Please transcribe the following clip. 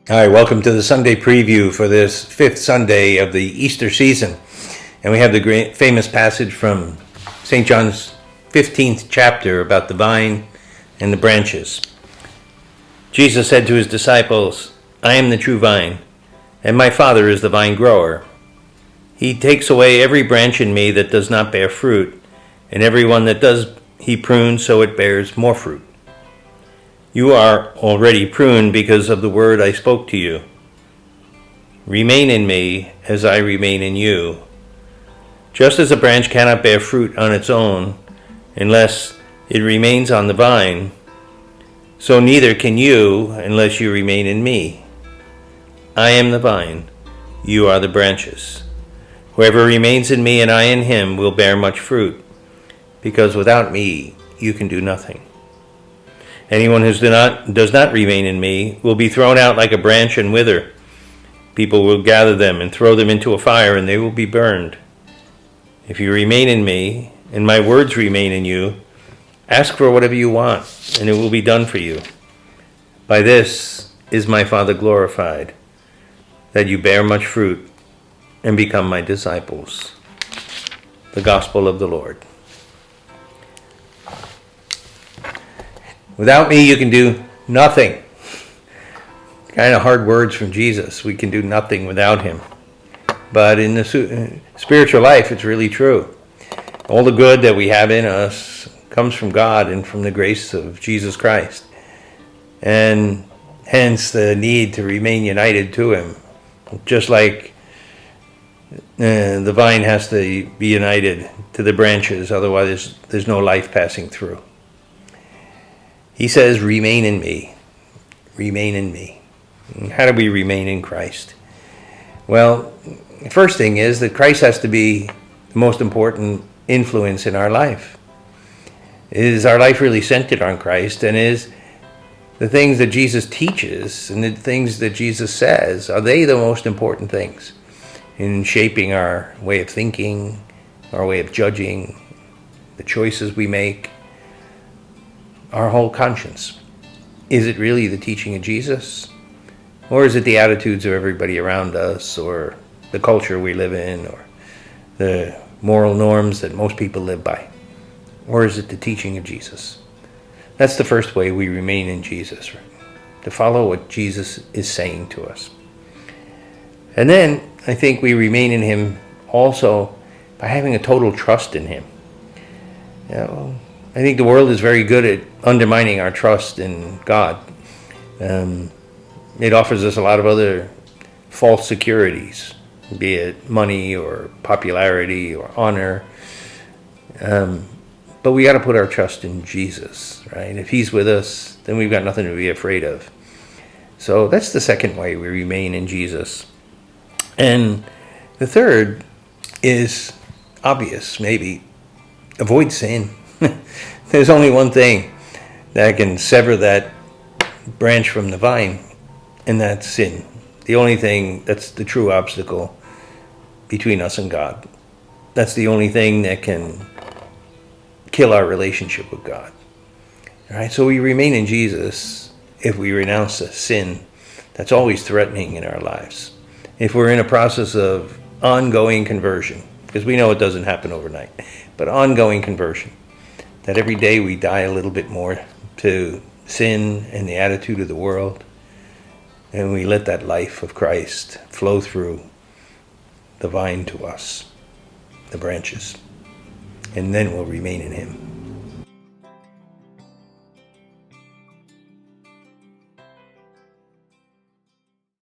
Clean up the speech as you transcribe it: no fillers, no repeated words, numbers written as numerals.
All right, welcome to the Sunday preview for this fifth Sunday of the Easter season. And we have the great famous passage from St. John's 15th chapter about the vine and the branches. Jesus said to his disciples, "I am the true vine, and my Father is the vine grower. He takes away every branch in me that does not bear fruit, and every one that does he prunes so it bears more fruit. You are already pruned because of the word I spoke to you. Remain in me as I remain in you. Just as a branch cannot bear fruit on its own unless it remains on the vine, so neither can you unless you remain in me. I am the vine, you are the branches. Whoever remains in me and I in him will bear much fruit, because without me you can do nothing. Anyone who does not remain in me will be thrown out like a branch and wither. People will gather them and throw them into a fire, and they will be burned. If you remain in me, and my words remain in you, ask for whatever you want, and it will be done for you. By this is my Father glorified, that you bear much fruit and become my disciples." The Gospel of the Lord. Without me, you can do nothing. Kind of hard words from Jesus. We can do nothing without him. But in the spiritual life, it's really true. All the good that we have in us comes from God and from the grace of Jesus Christ. And hence the need to remain united to him. Just like the vine has to be united to the branches, otherwise there's no life passing through. He says, remain in me. Remain in me. And how do we remain in Christ? Well, the first thing is that Christ has to be the most important influence in our life. Is our life really centered on Christ? And is the things that Jesus teaches and the things that Jesus says, are they the most important things in shaping our way of thinking, our way of judging, the choices we make? Our whole conscience. Is it really the teaching of Jesus? Or is it the attitudes of everybody around us, or the culture we live in, or the moral norms that most people live by? Or is it the teaching of Jesus? That's the first way we remain in Jesus, right? To follow what Jesus is saying to us. And then I think we remain in him also by having a total trust in him. You know, I think the world is very good at undermining our trust in God. It offers us a lot of other false securities, be it money or popularity or honor. But we got to put our trust in Jesus, right? If he's with us, then we've got nothing to be afraid of. So that's the second way we remain in Jesus. And the third is obvious, maybe. Avoid sin. There's only one thing that can sever that branch from the vine, and that's sin. The only thing that's the true obstacle between us and God. That's the only thing that can kill our relationship with God. All right, so we remain in Jesus if we renounce the sin that's always threatening in our lives. If we're in a process of ongoing conversion, because we know it doesn't happen overnight, but ongoing conversion. That every day we die a little bit more to sin and the attitude of the world, and we let that life of Christ flow through the vine to us, the branches, and then we'll remain in him.